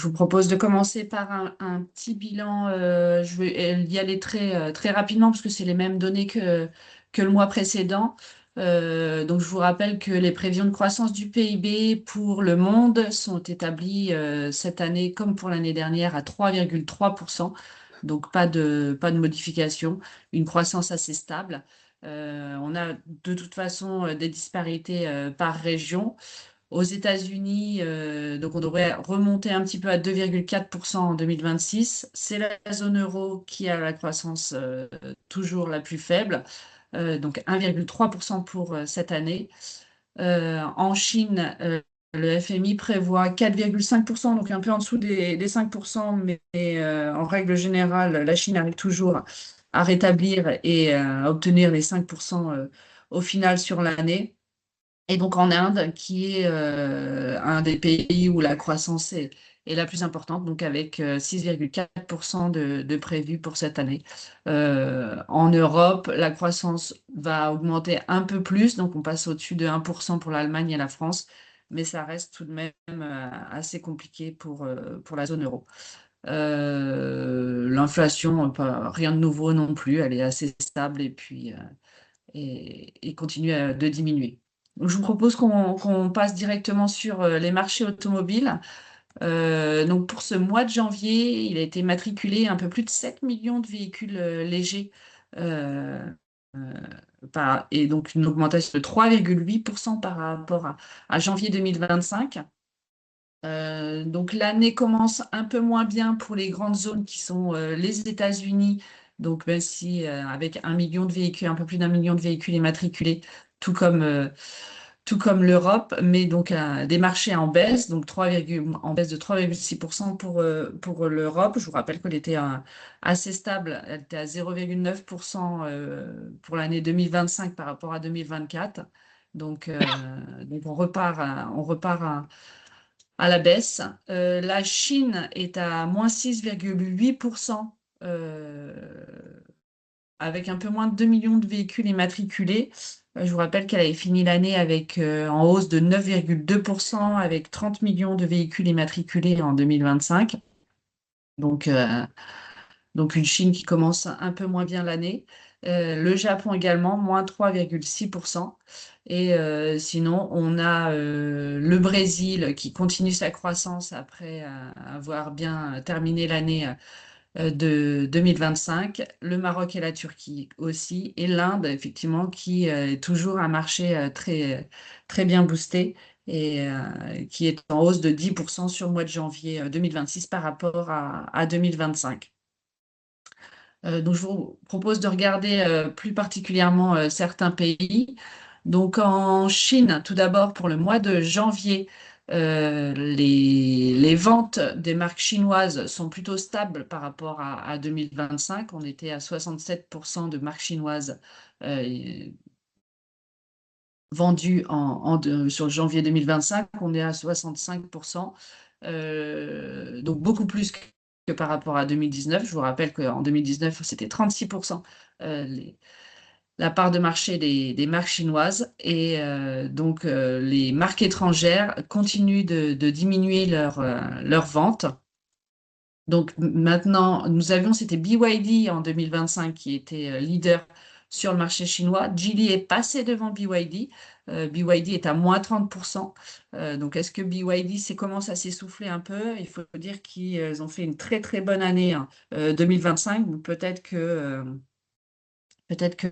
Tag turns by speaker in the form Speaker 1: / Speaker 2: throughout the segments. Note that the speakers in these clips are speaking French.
Speaker 1: je vous propose de commencer par un petit bilan. Je vais y aller très rapidement parce que c'est les mêmes données que le mois précédent. Donc, je vous rappelle que les prévisions de croissance du PIB pour le monde sont établies cette année comme pour l'année dernière à 3,3%. Donc, pas de modification, une croissance assez stable. On a de toute façon des disparités par région. Aux États-Unis, donc on devrait remonter un petit peu à 2,4% en 2026. C'est la zone euro qui a la croissance toujours la plus faible, donc 1,3% pour cette année. En Chine, le FMI prévoit 4,5%, donc un peu en dessous des 5%, mais en règle générale, la Chine arrive toujours à rétablir et à obtenir les 5% au final sur l'année. Et donc en Inde, qui est un des pays où la croissance est la plus importante, donc avec 6,4% de prévu pour cette année. En Europe, la croissance va augmenter un peu plus, donc on passe au-dessus de 1% pour l'Allemagne et la France, mais ça reste tout de même assez compliqué pour la zone euro. L'inflation, rien de nouveau non plus, elle est assez stable et puis et continue de diminuer. Donc, je vous propose qu'on passe directement sur les marchés automobiles. Donc pour ce mois de janvier, il a été matriculé un peu plus de 7 millions de véhicules légers euh, euh, et donc une augmentation de 3,8% par rapport à janvier 2025. Donc l'année commence un peu moins bien pour les grandes zones qui sont les États-Unis. Donc même si avec 1 million de véhicules, un peu plus d'1 million de véhicules immatriculés, tout comme, euh, tout comme l'Europe, mais donc des marchés en baisse, donc en baisse de 3,6% pour l'Europe. Je vous rappelle qu'elle était assez stable, elle était à 0,9% pour l'année 2025 par rapport à 2024. Donc on repart à la baisse. La Chine est à moins 6,8%, avec un peu moins de 2 millions de véhicules immatriculés. Je vous rappelle qu'elle avait fini l'année avec en hausse de 9,2%, avec 30 millions de véhicules immatriculés en 2025. Donc, euh, donc une Chine qui commence un peu moins bien l'année. Le Japon également, moins 3,6%. Et sinon, on a le Brésil qui continue sa croissance après avoir bien terminé l'année de 2025. Le Maroc et la Turquie aussi. Et l'Inde, effectivement, qui est toujours un marché très bien boosté et qui est en hausse de 10% sur le mois de janvier 2026 par rapport à 2025. Donc, je vous propose de regarder plus particulièrement certains pays. Donc, en Chine, tout d'abord, pour le mois de janvier, les ventes des marques chinoises sont plutôt stables par rapport à 2025. On était à 67% de marques chinoises euh, vendues sur janvier 2025. On est à 65%. Donc beaucoup plus que par rapport à 2019. Je vous rappelle qu'en 2019, c'était 36% euh, les- la part de marché des marques chinoises. Et donc les marques étrangères continuent de diminuer leurs ventes. Donc maintenant, c'était BYD en 2025 qui était leader sur le marché chinois. Geely est passé devant BYD. BYD est à moins 30%. Donc est-ce que BYD commence à s'essouffler un peu? Il faut dire qu'ils ont fait une très très bonne année 2025. Donc peut-être que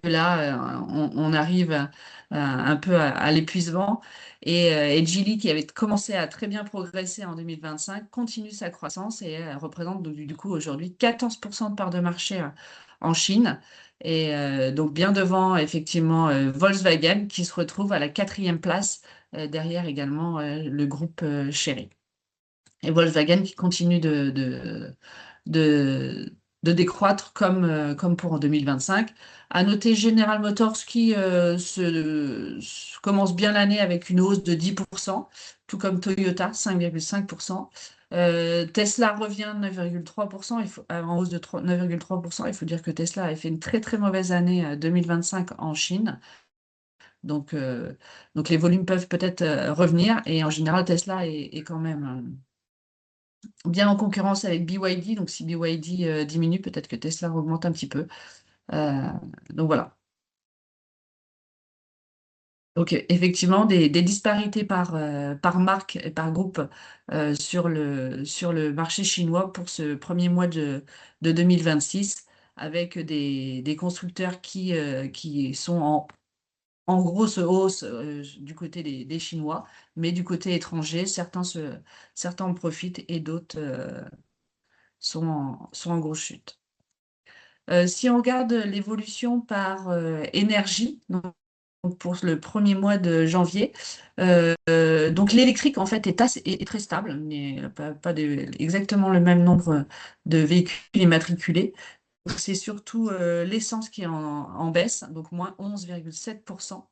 Speaker 1: là, on arrive un peu à l'épuisement. Et Geely, qui avait commencé à très bien progresser en 2025, continue sa croissance et représente donc, du coup aujourd'hui 14% de part de marché en Chine. Et donc bien devant, effectivement, Volkswagen, qui se retrouve à la 4e place, derrière également le groupe Chery. Et Volkswagen qui continue de, de décroître comme pour en 2025. À noter General Motors qui commence bien l'année avec une hausse de 10%, tout comme Toyota, 5,5%. Tesla revient de 9,3%, en hausse de 9,3%. Il faut dire que Tesla a fait une très très mauvaise année 2025 en Chine. Donc les volumes peuvent peut-être revenir et en général Tesla est quand même bien en concurrence avec BYD. Donc, si BYD diminue, peut-être que Tesla augmente un petit peu. Euh, donc, voilà. Donc, effectivement, des disparités par marque et par groupe sur le marché chinois pour ce premier mois de 2026, avec des constructeurs qui sont en grosse hausse du côté des Chinois, mais du côté étranger, certains en profitent et d'autres sont en grosse chute. Si on regarde l'évolution par énergie, donc pour le premier mois de janvier, donc l'électrique en fait est très stable, mais exactement le même nombre de véhicules immatriculés. C'est surtout l'essence qui est en baisse, donc moins 11,7%.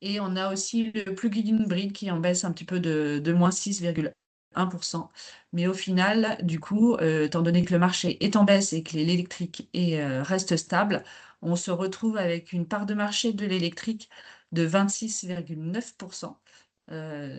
Speaker 1: Et on a aussi le plug-in hybride qui en baisse un petit peu de moins 6,1%. Mais au final, du coup, étant donné que le marché est en baisse et que l'électrique reste stable, on se retrouve avec une part de marché de l'électrique de 26,9%.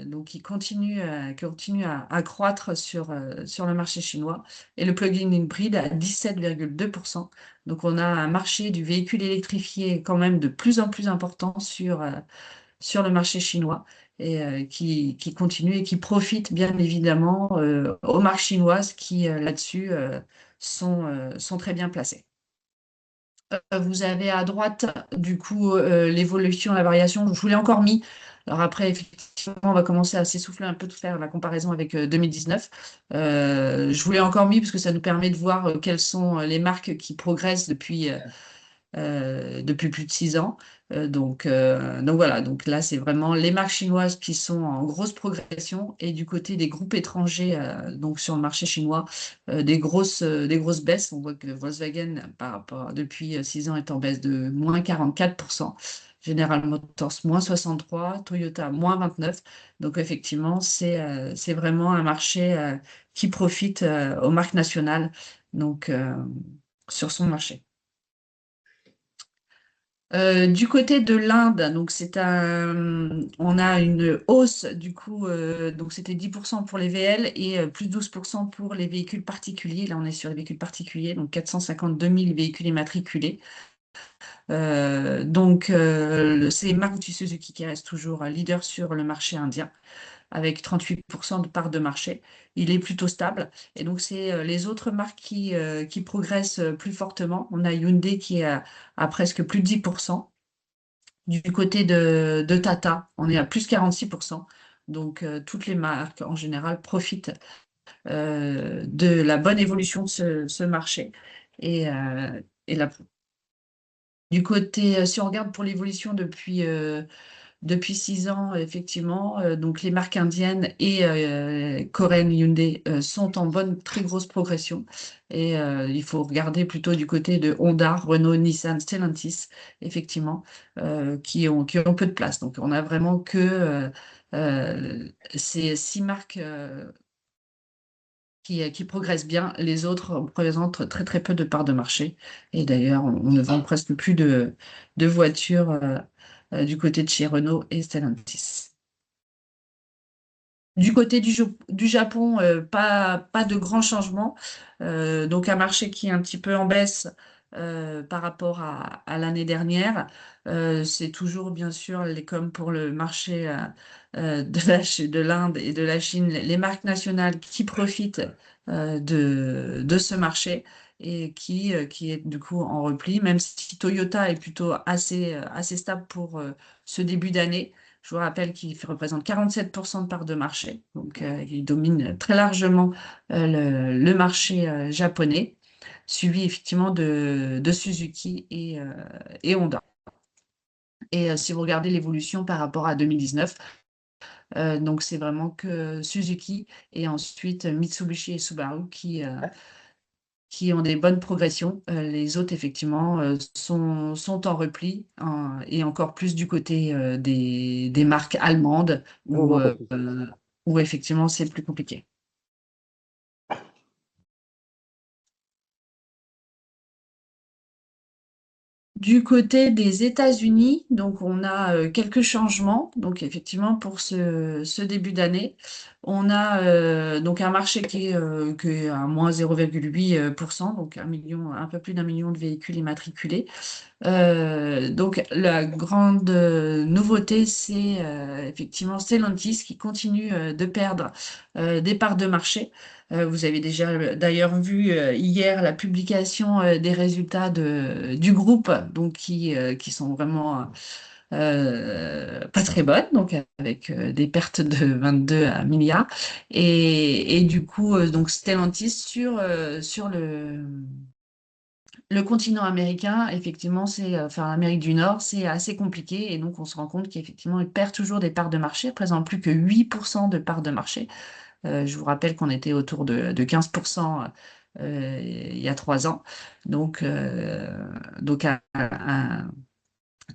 Speaker 1: Donc, qui continue à croître sur le marché chinois. Et le plug-in hybride à 17,2%. Donc, on a un marché du véhicule électrifié quand même de plus en plus important sur le marché chinois et qui continue et qui profite bien évidemment aux marques chinoises qui là-dessus sont très bien placées. Vous avez à droite du coup l'évolution, la variation. Je vous l'ai encore mis. Alors après, effectivement, on va commencer à s'essouffler un peu de faire la comparaison avec 2019. Je vous l'ai encore mis parce que ça nous permet de voir quelles sont les marques qui progressent depuis plus de 6 ans. Donc voilà, donc là, c'est vraiment les marques chinoises qui sont en grosse progression et du côté des groupes étrangers, donc sur le marché chinois, des grosses baisses. On voit que Volkswagen, depuis 6 ans, est en baisse de moins 44%. General Motors, moins 63%, Toyota, moins 29%. Donc effectivement, c'est vraiment un marché qui profite aux marques nationales donc, sur son marché. Du côté de l'Inde, donc on a une hausse du coup, donc c'était 10% pour les VL et plus 12% pour les véhicules particuliers. Là, on est sur les véhicules particuliers, donc 452 000 véhicules immatriculés. C'est Maruti Suzuki qui reste toujours leader sur le marché indien avec 38% de part de marché. Il est plutôt stable. Et donc, c'est les autres marques qui progressent plus fortement. On a Hyundai qui est à presque plus de 10%. Du côté de Tata, on est à plus 46%. Donc, toutes les marques en général profitent de la bonne évolution de ce marché. Et, euh, et du côté, si on regarde pour l'évolution depuis 6 ans, effectivement, donc les marques indiennes et coréennes Hyundai sont en bonne, très grosse progression. Et il faut regarder plutôt du côté de Honda, Renault, Nissan, Stellantis, effectivement, qui ont peu de place. Donc on a vraiment que ces 6 marques qui progressent bien. Les autres représentent très très peu de parts de marché. Et d'ailleurs, on ne vend presque plus de voitures du côté de chez Renault et Stellantis. Du côté du Japon, pas de grands changements. Donc un marché qui est un petit peu en baisse par rapport à l'année dernière. C'est toujours, bien sûr, comme pour le marché de l'Inde et de la Chine, les marques nationales qui profitent de ce marché et qui est du coup en repli, même si Toyota est plutôt assez stable pour ce début d'année. Je vous rappelle qu'il représente 47% de part de marché, donc il domine très largement le marché japonais, suivi effectivement de Suzuki et Honda. Et si vous regardez l'évolution par rapport à 2019, donc c'est vraiment que Suzuki et ensuite Mitsubishi et Subaru qui ont des bonnes progressions. Les autres, effectivement, sont en repli et encore plus du côté des marques allemandes
Speaker 2: Non,
Speaker 1: où,
Speaker 2: non, pas
Speaker 1: euh,
Speaker 2: de souci.
Speaker 1: euh, où effectivement c'est plus compliqué. Du côté des États-Unis, donc on a quelques changements. Donc effectivement, pour ce début d'année, on a donc un marché qui est à moins 0,8%, donc un peu plus d'un million de véhicules immatriculés. Donc la grande nouveauté, c'est effectivement Stellantis qui continue de perdre des parts de marché. Vous avez déjà d'ailleurs vu hier la publication des résultats du groupe, donc qui sont vraiment pas très bonnes, donc avec des pertes de 22 milliards. Et du coup, donc Stellantis sur le continent américain, effectivement, enfin, l'Amérique du Nord, c'est assez compliqué. Et donc, on se rend compte qu'effectivement, il perd toujours des parts de marché, ne représente plus que 8% de parts de marché. Je vous rappelle qu'on était autour de 15% il y a 3 ans. Donc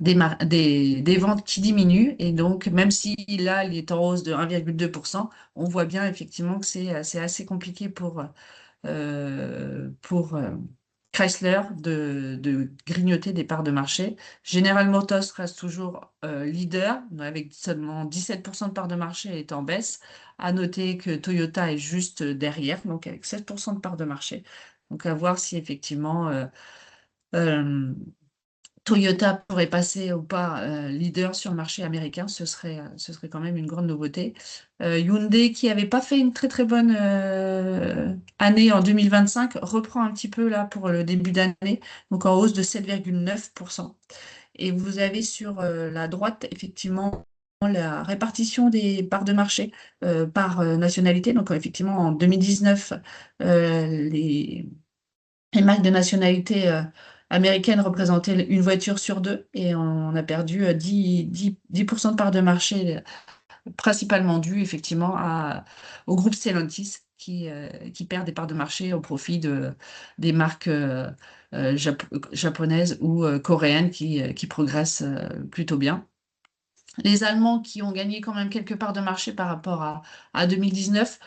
Speaker 1: des ventes qui diminuent. Et donc, même si là, il est en hausse de 1,2%, on voit bien effectivement que c'est assez compliqué pour Chrysler de grignoter des parts de marché. General Motors reste toujours leader, avec seulement 17% de parts de marché et est en baisse. À noter que Toyota est juste derrière, donc avec 7% de parts de marché. Donc à voir si effectivement euh, Toyota pourrait passer ou pas leader sur le marché américain, ce serait quand même une grande nouveauté. Hyundai, qui n'avait pas fait une très très bonne année en 2025, reprend un petit peu là pour le début d'année, donc en hausse de 7,9%. Et vous avez sur la droite, effectivement, la répartition des parts de marché par nationalité. Donc effectivement, en 2019, les marques de nationalité américaine représentaient une voiture sur deux et on a perdu 10% de part de marché, principalement dû effectivement au groupe Stellantis qui perd des parts de marché au profit des marques japonaises ou coréennes qui progressent plutôt bien. Les Allemands qui ont gagné quand même quelques parts de marché par rapport à 2019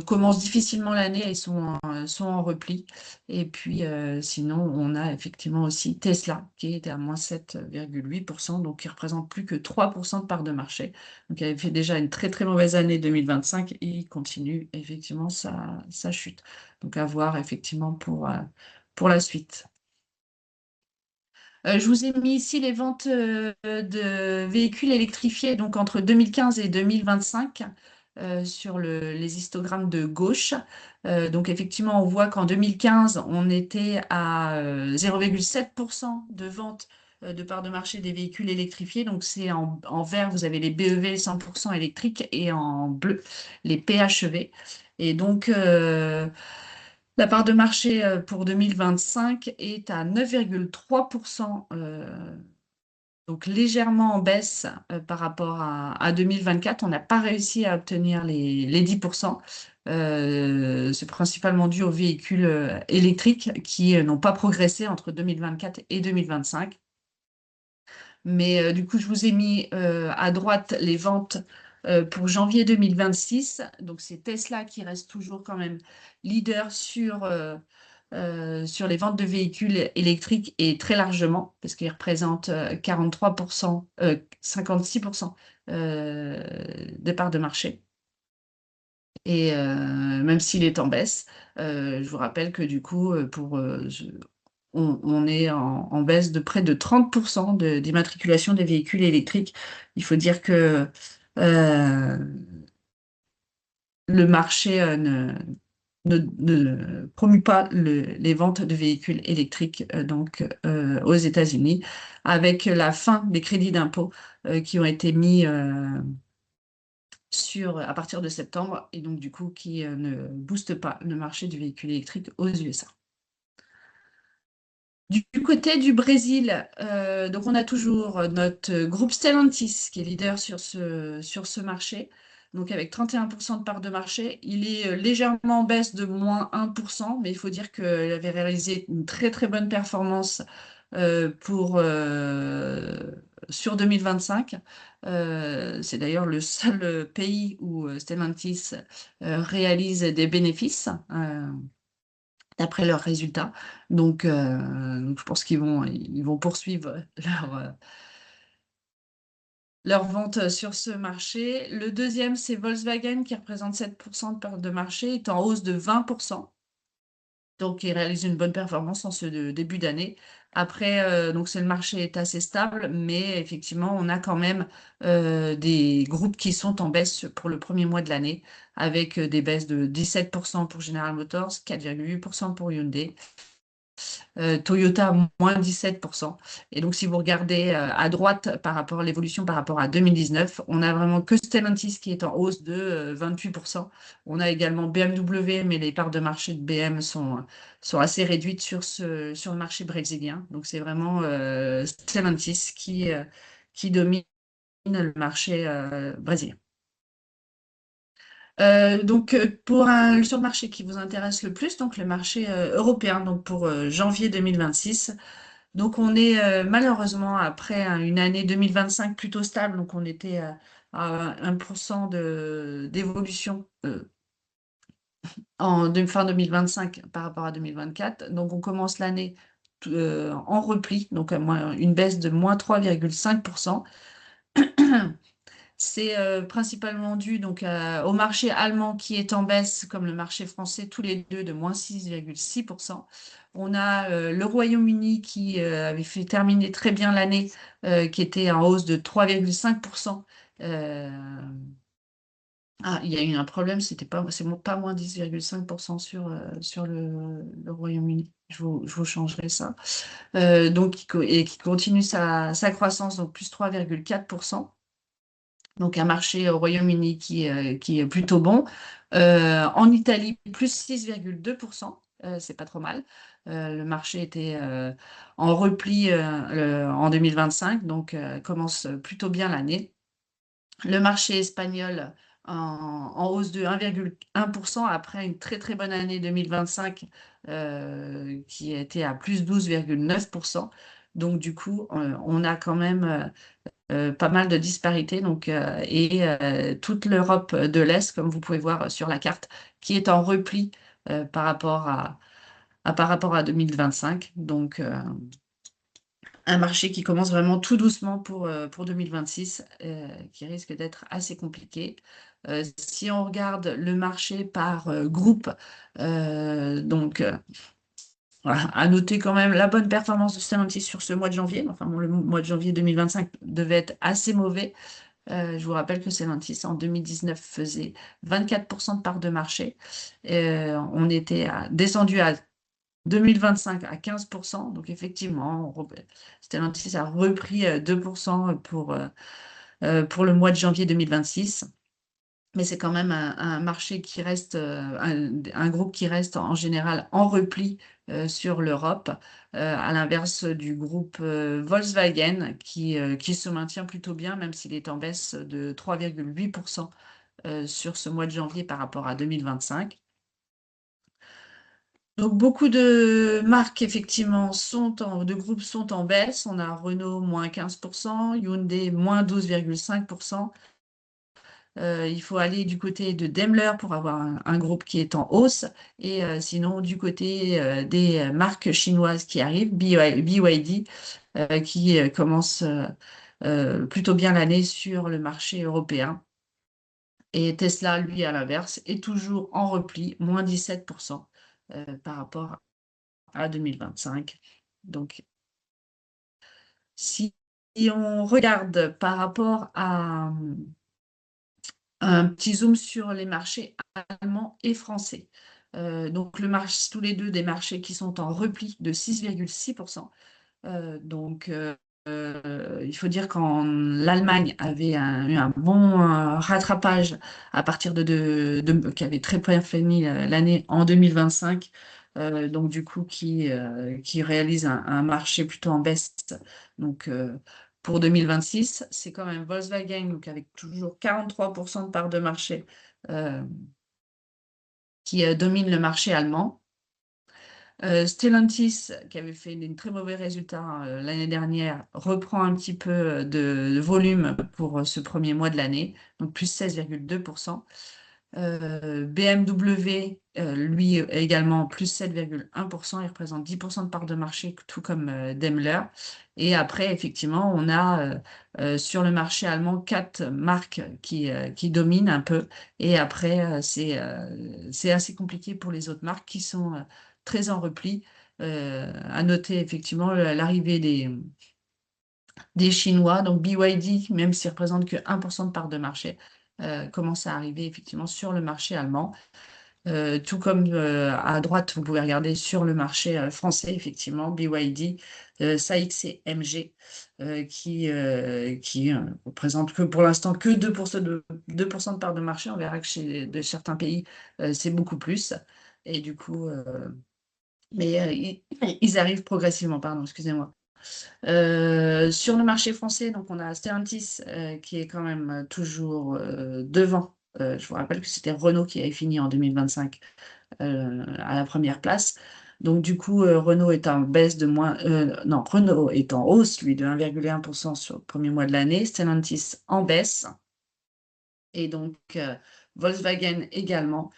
Speaker 1: commencent difficilement l'année et sont en repli. Et puis sinon, on a effectivement aussi Tesla qui était à moins 7,8%, donc qui représente plus que 3% de parts de marché. Donc il avait fait déjà une très très mauvaise année 2025 et il continue effectivement sa chute. Donc à voir effectivement pour la suite. Je vous ai mis ici les ventes de véhicules électrifiés donc entre 2015 et 2025 sur les histogrammes de gauche. Donc effectivement, on voit qu'en 2015, on était à 0,7% de vente de part de marché des véhicules électrifiés. Donc c'est en vert, vous avez les BEV 100% électriques et en bleu, les PHEV. Et donc, la part de marché pour 2025 est à 9,3%, donc légèrement en baisse par rapport à 2024. On n'a pas réussi à obtenir les 10%. C'est principalement dû aux véhicules électriques qui n'ont pas progressé entre 2024 et 2025. Mais du coup, je vous ai mis à droite les ventes pour janvier 2026. Donc, c'est Tesla qui reste toujours quand même leader sur les ventes de véhicules électriques et très largement, parce qu'il représente 43%, 56% des parts de marché. Et même s'il est en baisse, je vous rappelle que du coup, on est en baisse de près de 30% d'immatriculation des véhicules électriques. Il faut dire que euh, le marché ne promue pas les ventes de véhicules électriques aux États-Unis, avec la fin des crédits d'impôt qui ont été mis à partir de septembre et donc du coup qui ne boostent pas le marché du véhicule électrique aux USA. Du côté du Brésil, donc on a toujours notre groupe Stellantis qui est leader sur ce marché, donc avec 31% de part de marché. Il est légèrement en baisse de moins 1%, mais il faut dire qu'il avait réalisé une très très bonne performance sur 2025. C'est d'ailleurs le seul pays où Stellantis réalise des bénéfices. d'après leurs résultats. Donc, je pense qu'ils vont poursuivre leur vente sur ce marché. Le deuxième, c'est Volkswagen qui représente 7% de part de marché, est en hausse de 20%. Donc, il réalise une bonne performance en ce début d'année. Après, donc le marché est assez stable, mais effectivement, on a quand même des groupes qui sont en baisse pour le premier mois de l'année, avec des baisses de 17% pour General Motors, 4,8% pour Hyundai, Toyota moins 17%. Et donc, si vous regardez à droite par rapport à l'évolution par rapport à 2019, on a vraiment que Stellantis qui est en hausse de 28%. On a également BMW, mais les parts de marché de BM sont assez réduites sur le marché brésilien. Donc, c'est vraiment Stellantis qui domine le marché brésilien. Sur le marché qui vous intéresse le plus, donc le marché européen, donc pour janvier 2026. Donc, on est malheureusement après une année 2025 plutôt stable. Donc, on était à 1% d'évolution fin 2025 par rapport à 2024. Donc, on commence l'année en repli, donc une baisse de moins 3,5%. C'est principalement dû donc, au marché allemand qui est en baisse, comme le marché français, tous les deux de moins 6,6%. On a le Royaume-Uni qui avait fait terminer très bien l'année, qui était en hausse de 3,5%. Euh, il y a eu un problème, c'est pas moins 10,5% sur le Royaume-Uni. Je vous changerai ça. Et qui continue sa croissance, donc plus 3,4%. Donc un marché au Royaume-Uni qui est plutôt bon. En Italie, plus 6,2%, c'est pas trop mal. Le marché était en repli en 2025, donc commence plutôt bien l'année. Le marché espagnol en hausse de 1,1% après une très très bonne année 2025 qui était à plus 12,9%. Donc du coup, on a quand même pas mal de disparités. Toute l'Europe de l'Est, comme vous pouvez voir sur la carte, qui est en repli par rapport à 2025. Donc, un marché qui commence vraiment tout doucement pour 2026, qui risque d'être assez compliqué. Si on regarde le marché par groupe, voilà, à noter quand même la bonne performance de Stellantis sur ce mois de janvier. Enfin, bon, le mois de janvier 2025 devait être assez mauvais. Je vous rappelle que Stellantis, en 2019, faisait 24% de part de marché. On était descendu à 2025 à 15%. Donc, effectivement, Stellantis a repris 2% pour le mois de janvier 2026. Mais c'est quand même un marché qui reste, un groupe qui reste en général en repli sur l'Europe, à l'inverse du groupe Volkswagen qui se maintient plutôt bien, même s'il est en baisse de 3,8% sur ce mois de janvier par rapport à 2025. Donc beaucoup de marques effectivement de groupes sont en baisse. On a Renault moins 15%, Hyundai moins 12,5%. Il faut aller du côté de Daimler pour avoir un groupe qui est en hausse. Et sinon, du côté des marques chinoises qui arrivent, BYD, qui commence plutôt bien l'année sur le marché européen. Et Tesla, lui, à l'inverse, est toujours en repli, moins 17% par rapport à 2025. Donc, si on regarde par rapport à un petit zoom sur les marchés allemands et français. Donc, tous les deux des marchés qui sont en repli de 6,6%. Il faut dire qu'en l'Allemagne avait eu un bon rattrapage à partir qui avait très bien fini l'année en 2025. Donc, du coup, qui réalise un marché plutôt en baisse. Donc, pour 2026, c'est quand même Volkswagen, donc avec toujours 43% de part de marché, euh, qui domine le marché allemand. Stellantis, qui avait fait des très mauvais résultats l'année dernière, reprend un petit peu de volume pour ce premier mois de l'année, donc plus 16,2%. BMW, lui également plus 7,1%, il représente 10% de part de marché, tout comme Daimler. Et après, effectivement, on a sur le marché allemand 4 marques qui dominent un peu. Et après, c'est assez compliqué pour les autres marques qui sont très en repli. À noter effectivement l'arrivée des Chinois, donc BYD, même s'il représente que 1% de part de marché, commence à arriver effectivement sur le marché allemand. Tout comme à droite, vous pouvez regarder sur le marché français, effectivement, BYD, SAIC et MG, qui représentent que pour l'instant que 2% de part de marché. On verra que chez certains pays, c'est beaucoup plus. Et du coup, mais ils arrivent progressivement, pardon, excusez-moi. Sur le marché français, donc on a Stellantis qui est quand même toujours devant. Je vous rappelle que c'était Renault qui avait fini en 2025 à la première place. Donc du coup, Renault est en baisse de moins, non, Renault est en hausse, lui, de 1,1% sur le premier mois de l'année. Stellantis en baisse. Et donc Volkswagen également.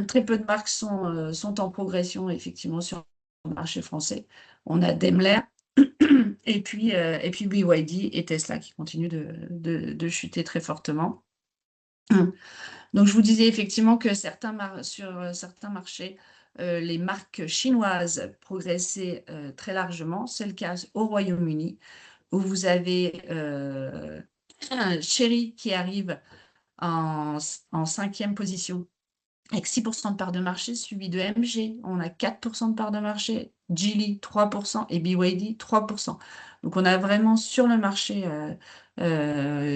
Speaker 1: Très peu de marques sont en progression, effectivement, sur le marché français. On a Daimler. Et puis BYD et Tesla qui continuent de chuter très fortement. Donc, je vous disais effectivement que sur certains marchés, les marques chinoises progressaient très largement. C'est le cas au Royaume-Uni, où vous avez Chery qui arrive en 5e position avec 6% de part de marché, suivi de MG, on a 4% de part de marché, Geely 3% et BYD 3%. Donc on a vraiment sur le marché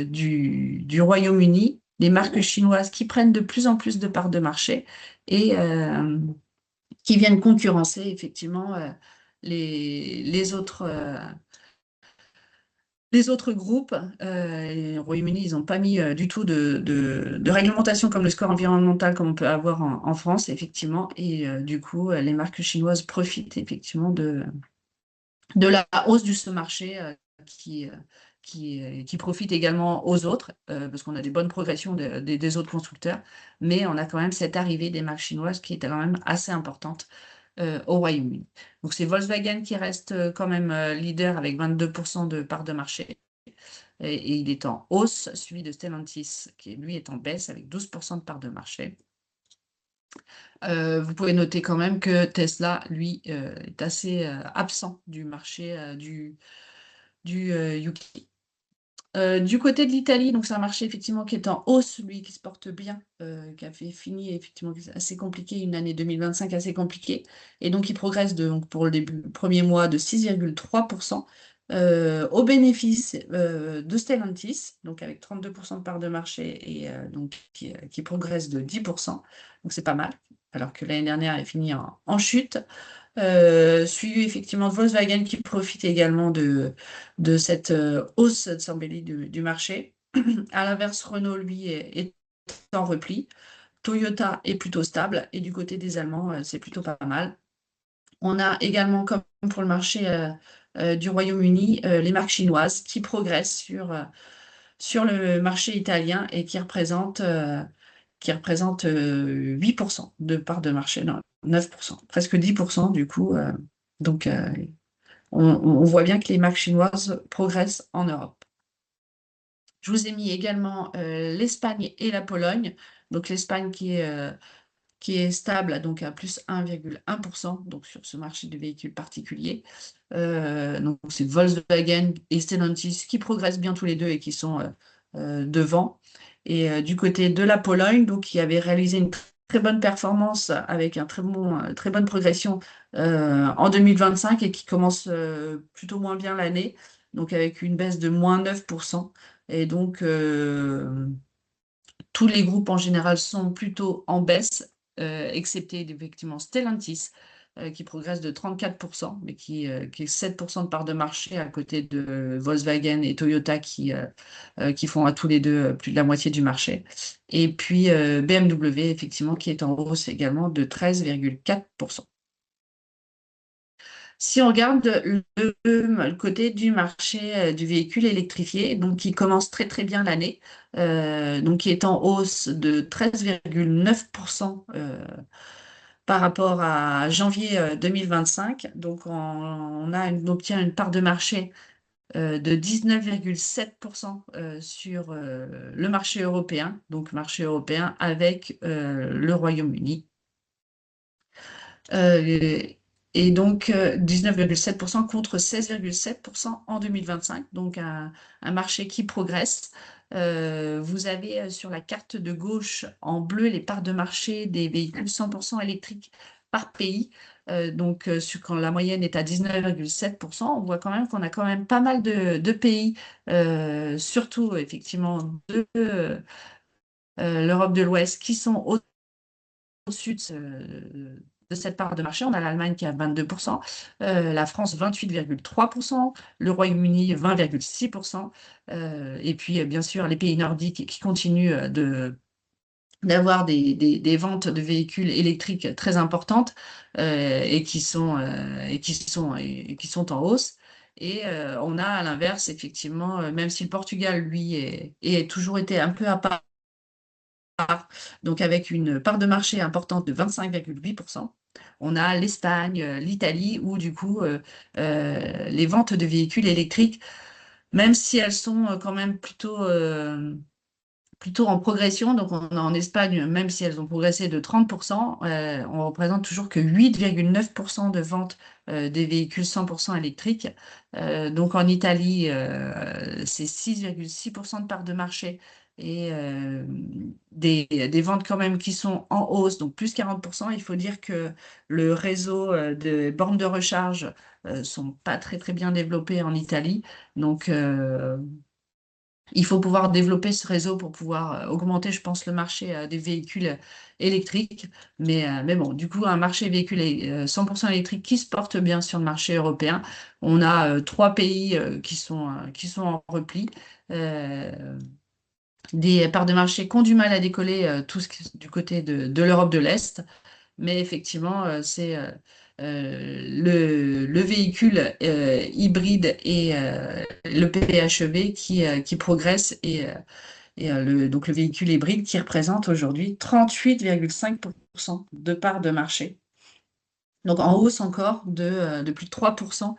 Speaker 1: du Royaume-Uni des marques chinoises qui prennent de plus en plus de parts de marché et qui viennent concurrencer effectivement les autres. Les autres groupes, au Royaume-Uni, ils n'ont pas mis du tout de réglementation comme le score environnemental comme on peut avoir en France, effectivement. Et du coup, les marques chinoises profitent effectivement de la hausse de ce marché qui profite également aux autres, parce qu'on a des bonnes progressions des autres constructeurs, mais on a quand même cette arrivée des marques chinoises qui est quand même assez importante au Royaume-Uni. Donc c'est Volkswagen qui reste quand même leader avec 22% de part de marché. Et il est en hausse, suivi de Stellantis, qui lui est en baisse avec 12% de part de marché. Vous pouvez noter quand même que Tesla, lui, est assez absent du marché du UK. Du côté de l'Italie, donc c'est un marché effectivement qui est en hausse, lui qui se porte bien, qui a fait fini effectivement assez compliqué, une année 2025 assez compliquée, et donc il progresse donc, pour le premier mois de 6,3%, au bénéfice de Stellantis, donc avec 32% de part de marché et donc qui progresse de 10%, donc c'est pas mal, alors que l'année dernière elle est finie en chute. Suivi effectivement de Volkswagen qui profite également de cette hausse de s'embellit du marché. À l'inverse, Renault, lui, est en repli. Toyota est plutôt stable et du côté des Allemands, c'est plutôt pas mal. On a également, comme pour le marché du Royaume-Uni, les marques chinoises qui progressent sur le marché italien et qui représentent 8% de part de marché, non, 9%, presque 10% du coup. Donc, on voit bien que les marques chinoises progressent en Europe. Je vous ai mis également l'Espagne et la Pologne. Donc, l'Espagne qui est stable, donc à plus 1,1%, donc sur ce marché de véhicules particuliers. Donc, c'est Volkswagen et Stellantis qui progressent bien tous les deux et qui sont devant. Et du côté de la Pologne, donc, qui avait réalisé une très bonne performance avec un très bonne progression en 2025 et qui commence plutôt moins bien l'année, donc avec une baisse de moins 9%. Et donc, tous les groupes en général sont plutôt en baisse, excepté effectivement Stellantis, qui progresse de 34%, mais qui est 7% de part de marché à côté de Volkswagen et Toyota qui font à tous les deux plus de la moitié du marché. Et puis BMW, effectivement, qui est en hausse également de 13,4%. Si on regarde le côté du marché du véhicule électrifié, donc qui commence très très bien l'année, donc qui est en hausse de 13,9% par rapport à janvier 2025. Donc on obtient une part de marché de 19,7% sur le marché européen, donc marché européen avec le Royaume-Uni. Euh, et donc 19,7% contre 16,7% en 2025, donc un marché qui progresse. Vous avez sur la carte de gauche en bleu les parts de marché des véhicules 100% électriques par pays. Quand la moyenne est à 19,7%, on voit quand même qu'on a quand même pas mal de pays, surtout effectivement de l'Europe de l'Ouest, qui sont au-dessus de cette part de marché. On a l'Allemagne qui a 22%, la France 28,3%, le Royaume-Uni 20,6%, et puis bien sûr les pays nordiques qui continuent d'avoir des ventes de véhicules électriques très importantes et qui sont en hausse. Et on a à l'inverse, effectivement, même si le Portugal, lui, est toujours été un peu à part, donc avec une part de marché importante de 25,8%. On a l'Espagne, l'Italie, où du coup, les ventes de véhicules électriques, même si elles sont quand même plutôt en progression, donc on a en Espagne, même si elles ont progressé de 30%, on représente toujours que 8,9% de ventes des véhicules 100% électriques. Donc en Italie, c'est 6,6% de part de marché et des ventes quand même qui sont en hausse, donc plus 40%. Il faut dire que le réseau de bornes de recharge sont pas très très bien développés en Italie. Donc il faut pouvoir développer ce réseau pour pouvoir augmenter, je pense, le marché des véhicules électriques. Mais bon, du coup, un marché véhicule 100% électrique qui se porte bien sur le marché européen. On a trois pays qui sont en repli. Euh, des parts de marché qui ont du mal à décoller, du côté de l'Europe de l'Est. Mais effectivement, c'est le véhicule hybride et le PHEV qui progresse donc le véhicule hybride qui représente aujourd'hui 38,5% de part de marché. Donc en hausse encore de plus de 3%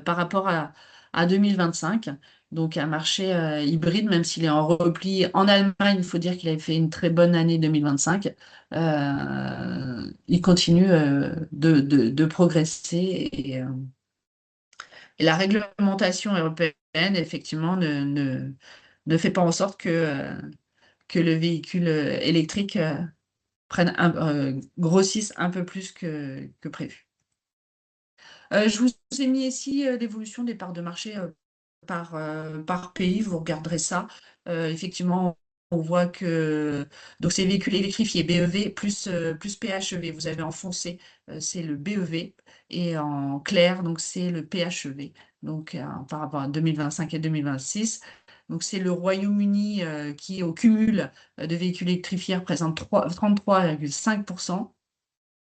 Speaker 1: par rapport à 2025. Donc un marché hybride, même s'il est en repli en Allemagne, il faut dire qu'il avait fait une très bonne année 2025. Il continue de progresser et la réglementation européenne, effectivement, ne fait pas en sorte que le véhicule électrique grossisse un peu plus que prévu. Je vous ai mis ici l'évolution des parts de marché par pays, vous regarderez ça. Effectivement, on voit que donc ces véhicules électrifiés BEV plus PHEV, vous avez en foncé, c'est le BEV et en clair, donc c'est le PHEV. Donc par rapport à 2025 et 2026. Donc c'est le Royaume-Uni qui, au cumul de véhicules électrifiés, représente 33,5%,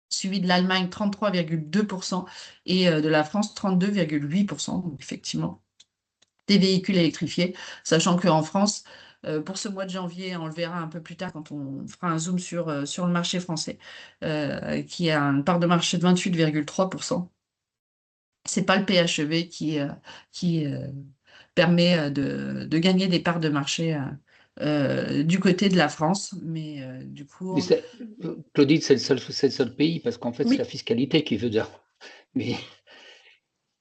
Speaker 1: suivi de l'Allemagne 33,2% et de la France 32,8%. Donc effectivement, des véhicules électrifiés, sachant qu'en France, pour ce mois de janvier, on le verra un peu plus tard quand on fera un zoom sur le marché français, qui a une part de marché de 28,3%. C'est pas le PHEV qui permet de gagner des parts de marché du côté de la France, mais du
Speaker 2: Mais
Speaker 1: coup,
Speaker 2: Claudine, c'est le seul pays, parce qu'en fait, c'est la
Speaker 1: oui,
Speaker 2: fiscalité qui veut dire. Mais,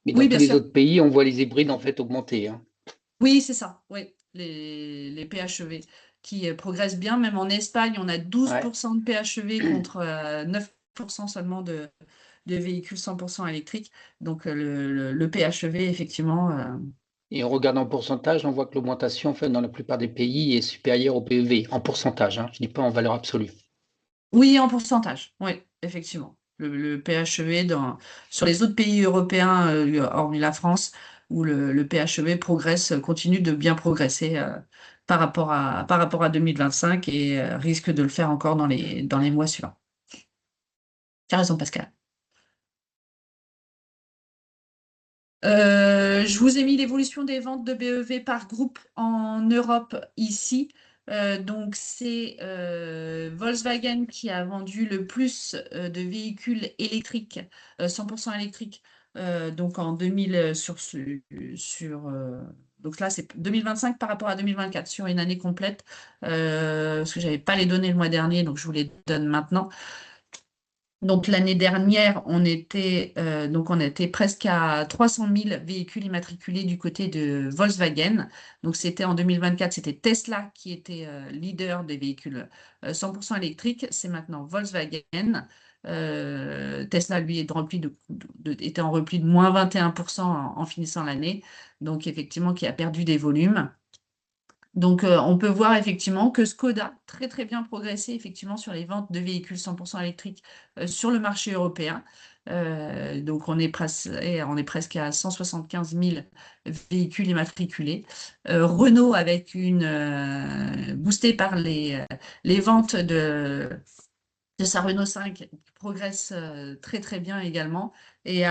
Speaker 2: mais dans
Speaker 1: oui,
Speaker 2: tous
Speaker 1: bien
Speaker 2: les
Speaker 1: sûr.
Speaker 2: autres pays, on voit les hybrides en fait augmenter, hein.
Speaker 1: Oui, c'est ça, oui, les PHEV qui progressent bien. Même en Espagne, on a
Speaker 2: Ouais.
Speaker 1: 12% de PHEV contre 9% seulement de véhicules 100% électriques. Donc le PHEV, effectivement,
Speaker 2: Et en regardant le pourcentage, on voit que l'augmentation, en fait, dans la plupart des pays, est supérieure au PEV, en pourcentage, hein. Je ne dis pas en valeur absolue.
Speaker 1: oui, en pourcentage, oui, effectivement. Le PHEV sur les autres pays européens, hormis la France, où le PHEV progresse, continue de bien progresser par rapport à 2025 et risque de le faire encore dans les mois suivants. Tu as raison, Pascal. Je vous ai mis l'évolution des ventes de BEV par groupe en Europe ici. Donc, c'est Volkswagen qui a vendu le plus de véhicules électriques, 100% électriques, donc en 2000 donc là, c'est 2025 par rapport à 2024 sur une année complète, parce que je n'avais pas les données le mois dernier, donc je vous les donne maintenant. Donc l'année dernière, on était presque à 300 000 véhicules immatriculés du côté de Volkswagen. Donc c'était en 2024, c'était Tesla qui était leader des véhicules 100% électriques. C'est maintenant Volkswagen. Tesla, lui, était en repli de moins 21% en finissant l'année. Donc effectivement, qui a perdu des volumes. Donc, on peut voir effectivement que Skoda très très bien progressé effectivement sur les ventes de véhicules 100% électriques sur le marché européen. Donc, on est presque à 175 000 véhicules immatriculés. Renault avec boosté par les ventes de sa Renault 5 qui progresse très très bien également et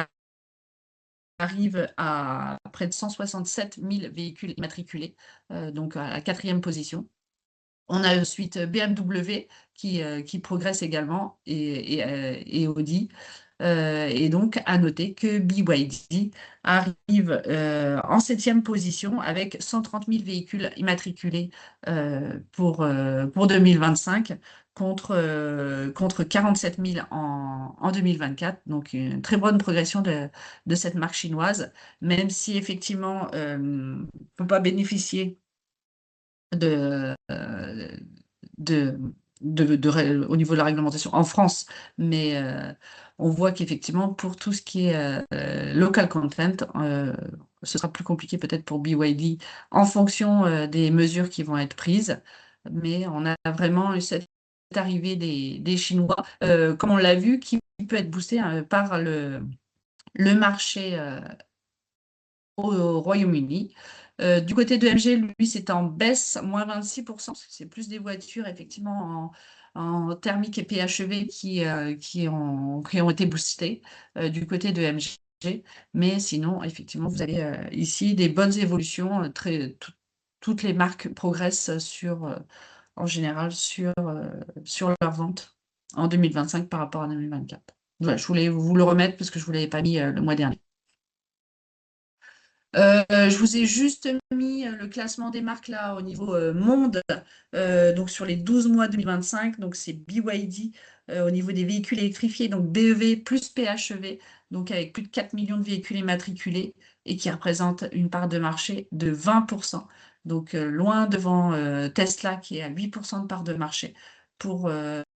Speaker 1: arrive à près de 167 000 véhicules immatriculés, donc à la quatrième position. On a ensuite BMW qui progresse également et Audi. Et donc, à noter que BYD arrive en septième position avec 130 000 véhicules immatriculés pour 2025 contre 47 000 en 2024. Donc, une très bonne progression de cette marque chinoise, même si effectivement, ne peut pas bénéficier de, de, au niveau de la réglementation en France, mais on voit qu'effectivement, pour tout ce qui est local content, ce sera plus compliqué peut-être pour BYD en fonction des mesures qui vont être prises, mais on a vraiment eu cette arrivée des Chinois, comme on l'a vu, qui peut être boosté par le marché au Royaume-Uni. Du côté de MG, lui, c'est en baisse, moins 26%, parce que c'est plus des voitures, effectivement, en thermique et PHEV qui ont été boostées du côté de MG. Mais sinon, effectivement, vous avez ici des bonnes évolutions. Toutes les marques progressent en général sur leur vente en 2025 par rapport à 2024. Voilà, je voulais vous le remettre parce que je ne vous l'avais pas mis le mois dernier. Je vous ai juste mis le classement des marques là au niveau monde, donc sur les 12 mois 2025. Donc c'est BYD au niveau des véhicules électrifiés, donc BEV plus PHEV, donc avec plus de 4 millions de véhicules immatriculés et qui représente une part de marché de 20%. Donc loin devant Tesla qui est à 8% de part de marché pour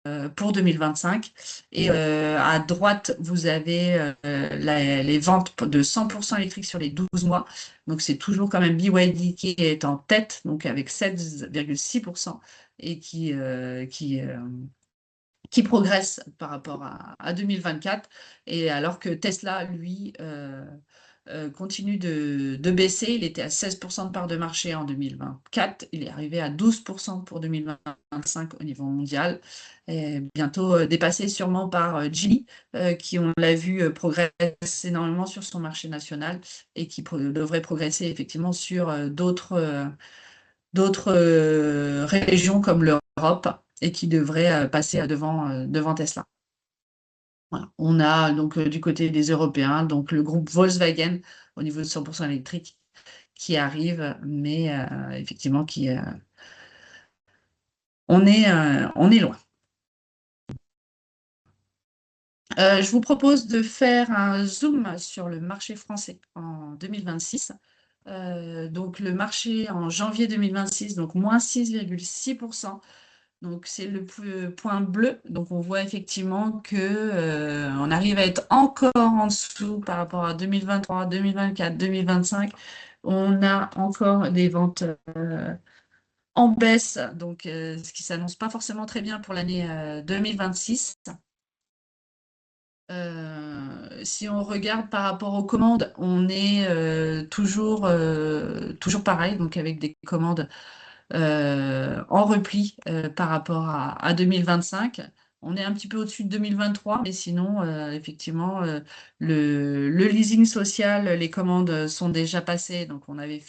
Speaker 1: 2025. Et à droite, vous avez les ventes de 100% électriques sur les 12 mois. Donc, c'est toujours quand même BYD qui est en tête, donc avec 7,6% et qui progresse par rapport à 2024. Et alors que Tesla, lui, continue de baisser. Il était à 16% de part de marché en 2024. Il est arrivé à 12% pour 2025 au niveau mondial. Et bientôt dépassé sûrement par Geely, qui, on l'a vu, progresse énormément sur son marché national et qui devrait progresser effectivement sur d'autres régions comme l'Europe et qui devrait passer devant Tesla. Voilà. On a donc du côté des Européens, donc le groupe Volkswagen au niveau de 100% électrique qui arrive, mais effectivement on est loin. Je vous propose de faire un zoom sur le marché français en 2026. Donc le marché en janvier 2026, donc moins 6,6%. Donc, c'est le point bleu. Donc, on voit effectivement que on arrive à être encore en dessous par rapport à 2023, 2024, 2025. On a encore des ventes en baisse, donc ce qui s'annonce pas forcément très bien pour l'année 2026. Si on regarde par rapport aux commandes, on est toujours pareil, donc avec des commandes en repli par rapport à 2025. On est un petit peu au-dessus de 2023, mais sinon, effectivement, le leasing social, les commandes sont déjà passées. Donc, on avait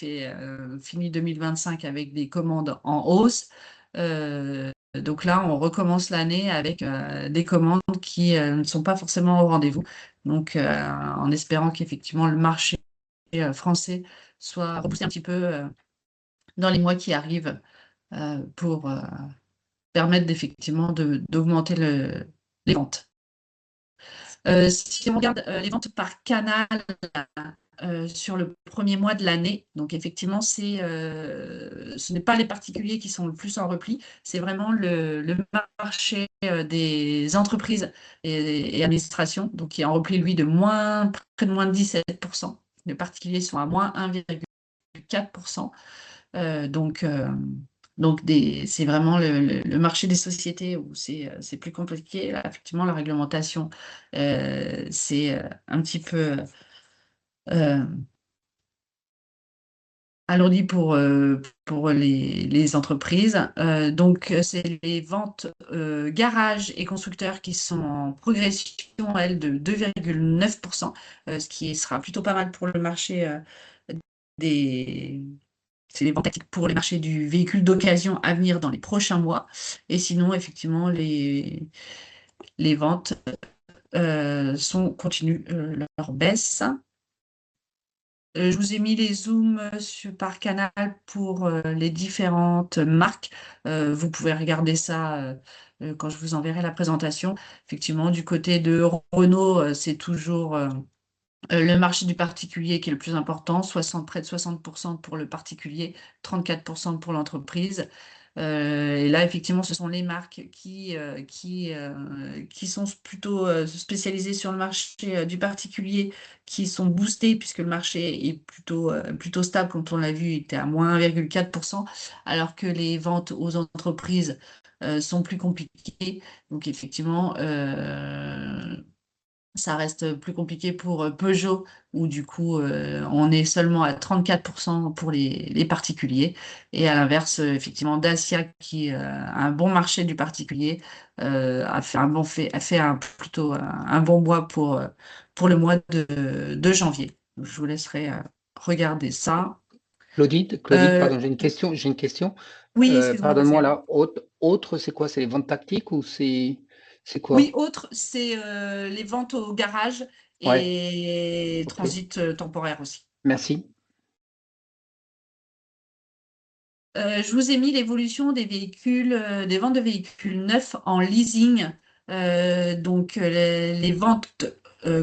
Speaker 1: fini 2025 avec des commandes en hausse. Donc là, on recommence l'année avec des commandes qui ne sont pas forcément au rendez-vous. Donc, en espérant qu'effectivement le marché français soit repoussé un petit peu dans les mois qui arrivent pour permettre effectivement d'augmenter les ventes. Si on regarde les ventes par canal sur le premier mois de l'année, donc effectivement, ce n'est pas les particuliers qui sont le plus en repli, c'est vraiment le marché des entreprises et administrations, donc qui est en repli, lui, près de moins de 17%. Les particuliers sont à moins 1,4%. Donc, c'est vraiment le marché des sociétés où c'est plus compliqué. Là, effectivement, la réglementation, c'est un petit peu euh, alourdi pour les entreprises. Donc, c'est les ventes garages et constructeurs qui sont en progression, elles, de 2,9%, ce qui sera plutôt pas mal pour le marché des c'est les ventes actives pour les marchés du véhicule d'occasion à venir dans les prochains mois. Et sinon, effectivement, les ventes continuent leur baisse. Je vous ai mis les zooms par canal pour les différentes marques. Vous pouvez regarder ça quand je vous enverrai la présentation. Effectivement, du côté de Renault, c'est toujours le marché du particulier qui est le plus important, près de 60% pour le particulier, 34% pour l'entreprise. Et là, effectivement, ce sont les marques qui sont plutôt spécialisées sur le marché du particulier, qui sont boostées, puisque le marché est plutôt stable, comme on l'a vu, il était à moins 1,4%, alors que les ventes aux entreprises sont plus compliquées. Donc, effectivement, ça reste plus compliqué pour Peugeot, où du coup, on est seulement à 34% pour les particuliers. Et à l'inverse, effectivement, Dacia, qui a un bon marché du particulier, a fait plutôt un bon mois pour le mois de janvier. Donc, je vous laisserai regarder ça.
Speaker 2: Claudine,
Speaker 1: Euh,
Speaker 2: pardon, j'ai une question.
Speaker 1: oui, excuse-moi,
Speaker 2: Pardonne-moi
Speaker 1: Océane.
Speaker 2: là, autre, c'est quoi? C'est les ventes tactiques ou c'est
Speaker 1: Oui,
Speaker 2: quoi?
Speaker 1: autre, c'est les ventes au garage
Speaker 2: Ouais,
Speaker 1: et
Speaker 2: ok.
Speaker 1: transit temporaire aussi.
Speaker 2: Merci.
Speaker 1: Je vous ai mis l'évolution des véhicules, des ventes de véhicules neufs en leasing. Donc, les ventes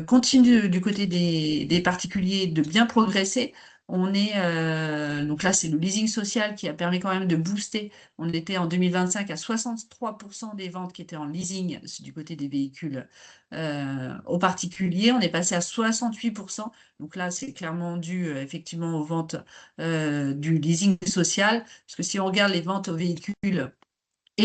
Speaker 1: continuent du côté des particuliers de bien progresser. Donc là, c'est le leasing social qui a permis quand même de booster. On était en 2025 à 63% des ventes qui étaient en leasing, c'est du côté des véhicules aux particuliers. On est passé à 68%. Donc là, c'est clairement dû effectivement aux ventes du leasing social. Parce que si on regarde les ventes aux véhicules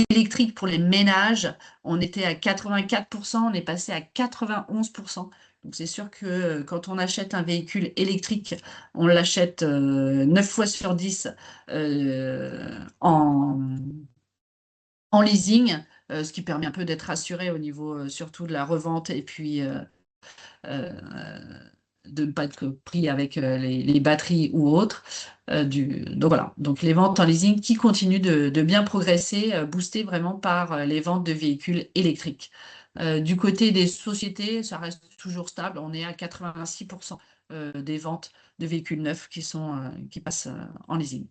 Speaker 1: électriques pour les ménages, on était à 84%, on est passé à 91%. Donc c'est sûr que quand on achète un véhicule électrique, on l'achète 9 fois sur 10 en leasing, ce qui permet un peu d'être rassuré au niveau surtout de la revente et puis euh, de ne pas être pris avec les batteries ou autres. Donc voilà, donc les ventes en leasing qui continuent de bien progresser, boostées vraiment par les ventes de véhicules électriques. Du côté des sociétés, ça reste toujours stable. On est à 86% des ventes de véhicules neufs qui passent en leasing.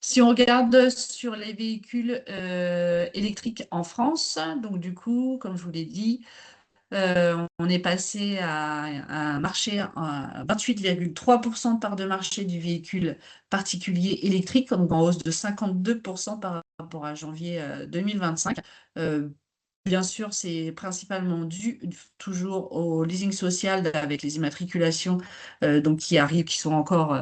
Speaker 1: Si on regarde sur les véhicules électriques en France, donc du coup, comme je vous l'ai dit, on est passé à un marché à 28,3% de part de marché du véhicule particulier électrique, donc en hausse de 52% par rapport à janvier 2025. Euh, Bien sûr, c'est principalement dû toujours au leasing social avec les immatriculations donc qui arrivent, qui sont encore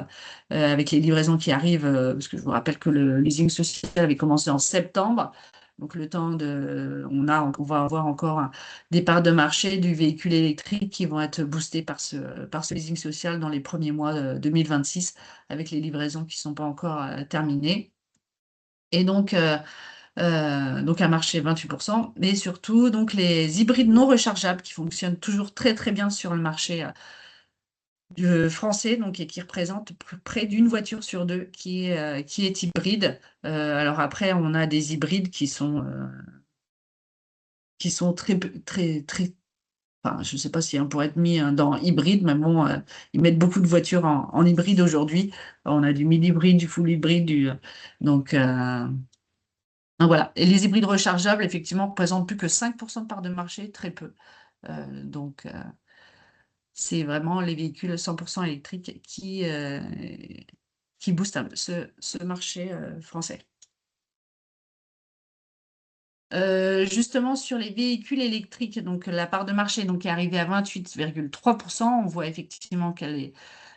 Speaker 1: avec les livraisons qui arrivent, parce que je vous rappelle que le leasing social avait commencé en septembre. Donc le temps on va avoir encore des parts de marché du véhicule électrique qui vont être boostées par ce leasing social dans les premiers mois 2026 avec les livraisons qui ne sont pas encore terminées. Et donc, donc un marché 28%, mais surtout donc les hybrides non rechargeables qui fonctionnent toujours très très bien sur le marché français, donc, et qui représente près d'une voiture sur deux qui est hybride. Alors après, on a des hybrides qui sont très, très, très, enfin, je ne sais pas si on pourrait être mis dans hybride, mais bon, ils mettent beaucoup de voitures en hybride aujourd'hui. On a du mid-hybride, du full hybride, donc, euh, donc voilà. Et les hybrides rechargeables, effectivement, représentent plus que 5% de part de marché, très peu. Donc, c'est vraiment les véhicules 100% électriques qui boostent ce marché français. Justement, sur les véhicules électriques, donc la part de marché donc, est arrivée à 28,3%. On voit effectivement qu'elle est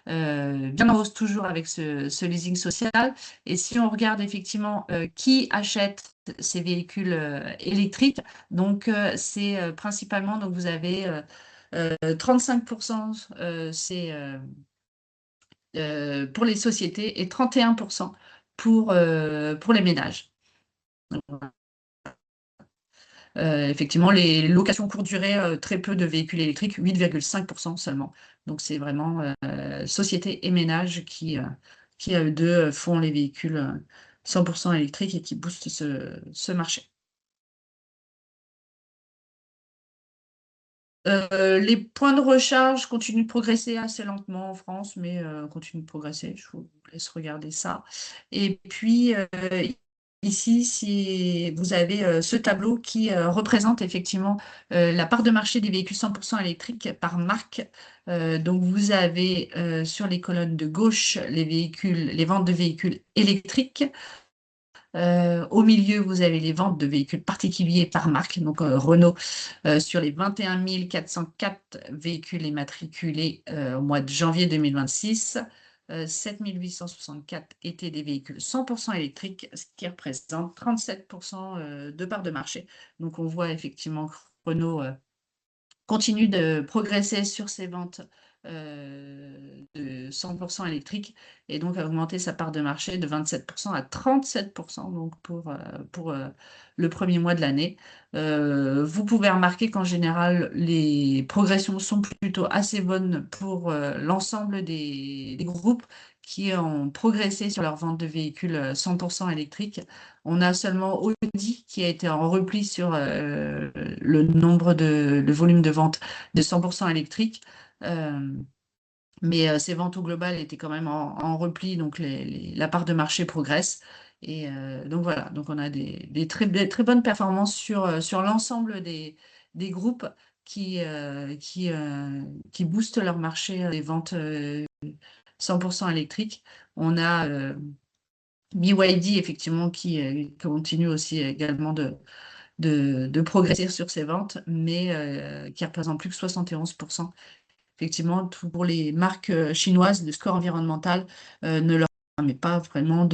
Speaker 1: bien en hausse toujours avec ce leasing social. Et si on regarde effectivement qui achète ces véhicules électriques, donc c'est principalement, donc vous avez 35%, c'est pour les sociétés et 31% pour les ménages. Effectivement, les locations courte durée, très peu de véhicules électriques, 8,5% seulement. Donc, c'est vraiment sociétés et ménages qui à eux deux, font les véhicules 100% électriques et qui boostent ce marché. Les points de recharge continuent de progresser assez lentement en France, mais continuent de progresser. Je vous laisse regarder ça. Et puis, ici, si vous avez ce tableau qui représente effectivement la part de marché des véhicules 100% électriques par marque. Donc, vous avez sur les colonnes de gauche les ventes de véhicules électriques. Au milieu, vous avez les ventes de véhicules particuliers par marque, donc Renault, sur les 21 404 véhicules immatriculés au mois de janvier 2026. 7 864 étaient des véhicules 100% électriques, ce qui représente 37% de part de marché. Donc on voit effectivement que Renault continue de progresser sur ses ventes de 100% électriques et donc a augmenté sa part de marché de 27% à 37% donc pour le premier mois de l'année. Vous pouvez remarquer qu'en général, les progressions sont plutôt assez bonnes pour l'ensemble des groupes qui ont progressé sur leur vente de véhicules 100% électriques. On a seulement Audi qui a été en repli sur le volume de vente de 100% électriques. Euh, mais ces ventes au global étaient quand même en repli, donc la part de marché progresse. Et donc voilà, donc on a des très bonnes performances sur l'ensemble des groupes qui boostent leur marché des ventes 100% électriques. On a BYD, effectivement, qui continue aussi également de progresser sur ses ventes, mais qui représente plus que 71%. Effectivement, pour les marques chinoises, le score environnemental ne leur permet pas vraiment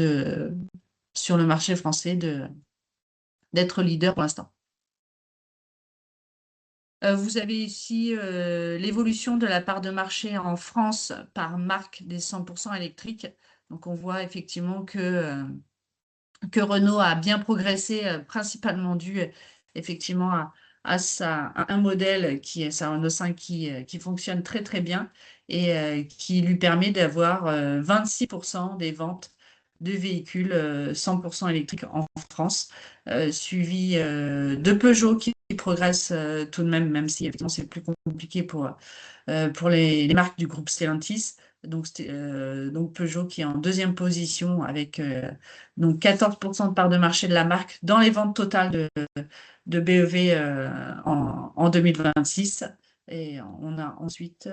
Speaker 1: sur le marché français d'être leader pour l'instant. Vous avez ici l'évolution de la part de marché en France par marque des 100% électriques. Donc on voit effectivement que Renault a bien progressé, principalement dû effectivement à un modèle qui est sa Renault 5 qui fonctionne très très bien et qui lui permet d'avoir 26% des ventes de véhicules 100% électriques en France, suivi de Peugeot qui progresse tout de même, même si effectivement c'est plus compliqué pour les marques du groupe Stellantis. Donc Peugeot qui est en deuxième position avec donc 14% de part de marché de la marque dans les ventes totales de BEV en 2026. Et on a ensuite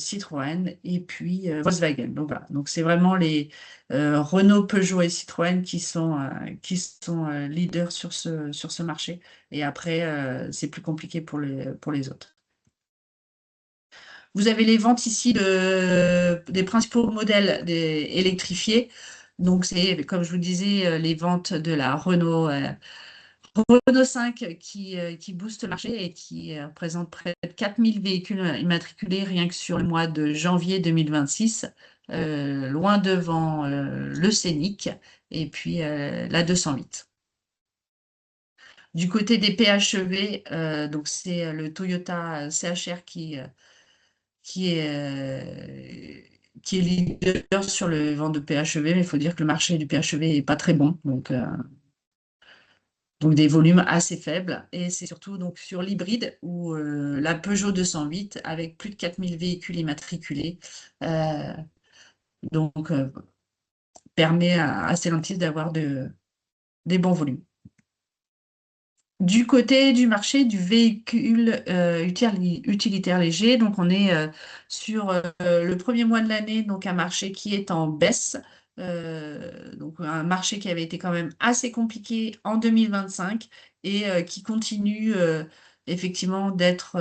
Speaker 1: Citroën et puis Volkswagen. Donc voilà. Donc c'est vraiment les Renault, Peugeot et Citroën qui sont leaders sur ce marché. Et après, c'est plus compliqué pour les autres. Vous avez les ventes ici des principaux modèles électrifiés. Donc, c'est, comme je vous disais, les ventes de la Renault 5 qui booste le marché et qui représente près de 4000 véhicules immatriculés rien que sur le mois de janvier 2026, loin devant le Scénic et puis la 208. Du côté des PHEV, donc c'est le Toyota CHR qui est, euh, qui est leader sur le vent de PHEV, mais il faut dire que le marché du PHEV n'est pas très bon, donc des volumes assez faibles. Et c'est surtout donc sur l'hybride où la Peugeot 208, avec plus de 4000 véhicules immatriculés, euh, donc permet à Stellantis d'avoir des bons volumes. Du côté du marché du véhicule utilitaire léger, donc on est sur le premier mois de l'année, donc un marché qui est en baisse, donc un marché qui avait été quand même assez compliqué en 2025 et qui continue effectivement d'être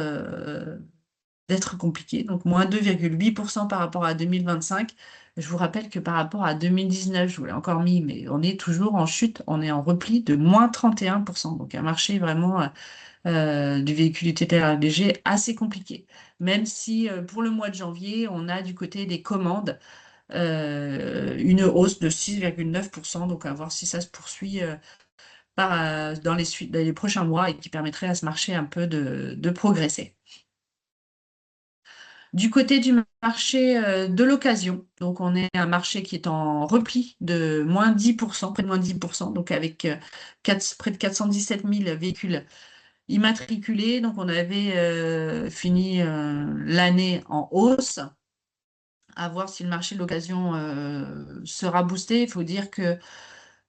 Speaker 1: compliqué, donc moins 2,8% par rapport à 2025. Je vous rappelle que par rapport à 2019, je vous l'ai encore mis, mais on est toujours en chute, on est en repli de moins 31%. Donc un marché vraiment du véhicule utilitaire léger assez compliqué. Même si pour le mois de janvier, on a du côté des commandes une hausse de 6,9%. Donc à voir si ça se poursuit dans les prochains mois et qui permettrait à ce marché un peu de progresser. Du côté du marché de l'occasion, donc on est un marché qui est en repli de moins 10%, près de moins 10%, donc avec près de 417 000 véhicules immatriculés. Donc on avait fini l'année en hausse. À voir si le marché de l'occasion sera boosté. Il faut dire que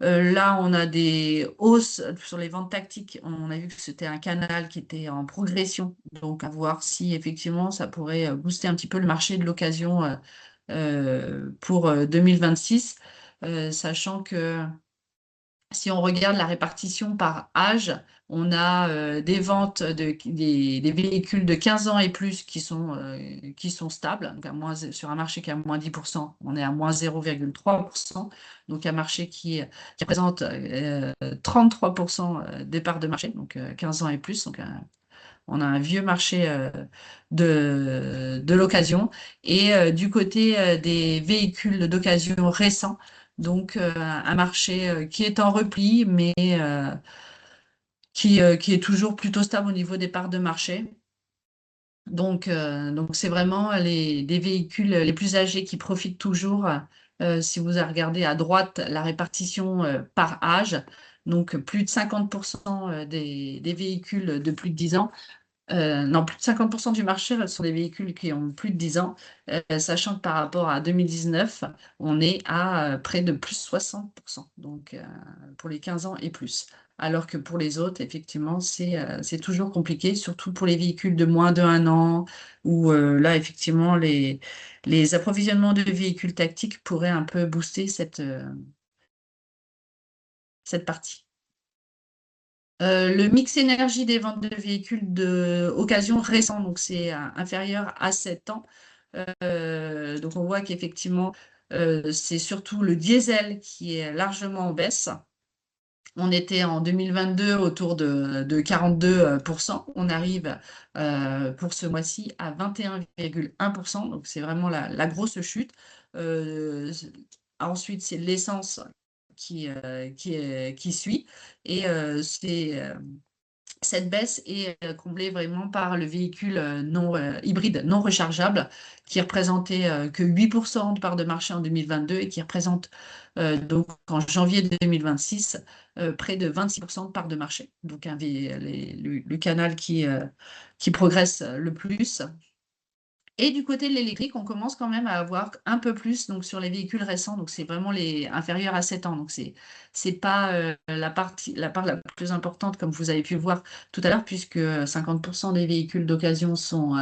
Speaker 1: là, on a des hausses sur les ventes tactiques. On a vu que c'était un canal qui était en progression. Donc, à voir si effectivement ça pourrait booster un petit peu le marché de l'occasion pour 2026, sachant que si on regarde la répartition par âge, on a des ventes des véhicules de 15 ans et plus qui sont stables. Donc sur un marché qui est à moins 10%, on est à moins 0,3%. Donc un marché qui représente 33% des parts de marché, donc 15 ans et plus. Donc on a un vieux marché de l'occasion. Et du côté des véhicules d'occasion récents, donc un marché qui est en repli, mais qui est toujours plutôt stable au niveau des parts de marché. Donc c'est vraiment des véhicules les plus âgés qui profitent toujours. Si vous regardez à droite la répartition par âge, donc plus de 50% des véhicules de plus de 10 ans non, plus de 50% du marché sont des véhicules qui ont plus de 10 ans, sachant que par rapport à 2019, on est à près de plus 60%, donc pour les 15 ans et plus. Alors que pour les autres, effectivement, c'est toujours compliqué, surtout pour les véhicules de moins de 1 an, où là, effectivement, les approvisionnements de véhicules tactiques pourraient un peu booster cette partie. Le mix énergie des ventes de véhicules d'occasion récents, donc c'est inférieur à 7 ans. Donc on voit qu'effectivement, c'est surtout le diesel qui est largement en baisse. On était en 2022 autour de 42%. On arrive pour ce mois-ci à 21,1%. Donc c'est vraiment la grosse chute. Euh, Ensuite, c'est l'essence qui suit. Et cette baisse est comblée vraiment par le véhicule non, hybride non rechargeable qui représentait que 8% de part de marché en 2022 et qui représente donc en janvier 2026 près de 26% de part de marché. Donc le canal qui progresse le plus. Et du côté de l'électrique, on commence quand même à avoir un peu plus donc sur les véhicules récents. Donc c'est vraiment les inférieurs à 7 ans. Donc c'est pas la part la plus importante comme vous avez pu le voir tout à l'heure puisque 50% des véhicules d'occasion sont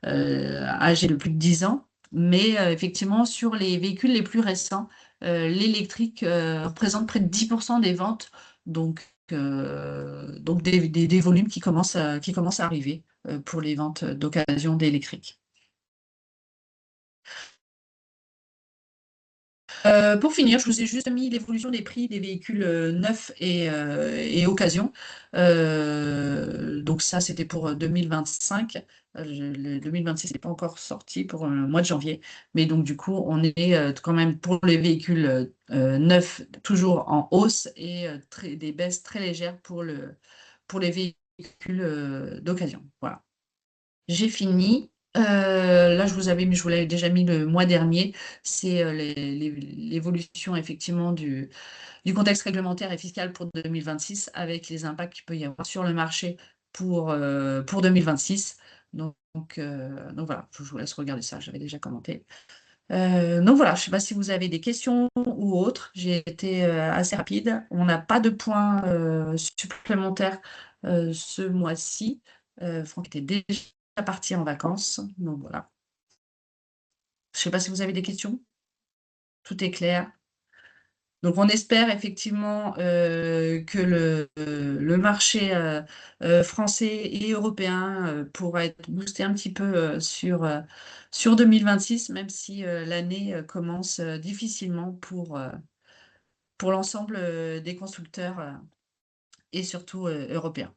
Speaker 1: âgés de plus de 10 ans. Mais effectivement sur les véhicules les plus récents, l'électrique représente près de 10% des ventes. Donc des volumes qui commencent à arriver pour les ventes d'occasion d'électrique. Pour finir, je vous ai juste mis l'évolution des prix des véhicules neufs et occasion. Donc ça, c'était pour 2025. Le 2026 n'est pas encore sorti pour le mois de janvier. Mais donc du coup, on est quand même pour les véhicules neufs toujours en hausse et des baisses très légères pour les véhicules d'occasion. Voilà. J'ai fini. Là, je vous l'avais déjà mis le mois dernier. C'est l'évolution effectivement du contexte réglementaire et fiscal pour 2026 avec les impacts qu'il peut y avoir sur le marché pour 2026. Donc voilà, je vous laisse regarder ça, j'avais déjà commenté. Donc voilà, je ne sais pas si vous avez des questions ou autres. J'ai été assez rapide. On n'a pas de points supplémentaires ce mois-ci. Franck était déjà parti en vacances. Donc voilà. Je ne sais pas si vous avez des questions. Tout est clair. Donc on espère effectivement que le marché français et européen pourra être boosté un petit peu sur 2026, même si l'année commence difficilement pour l'ensemble des constructeurs et surtout européens.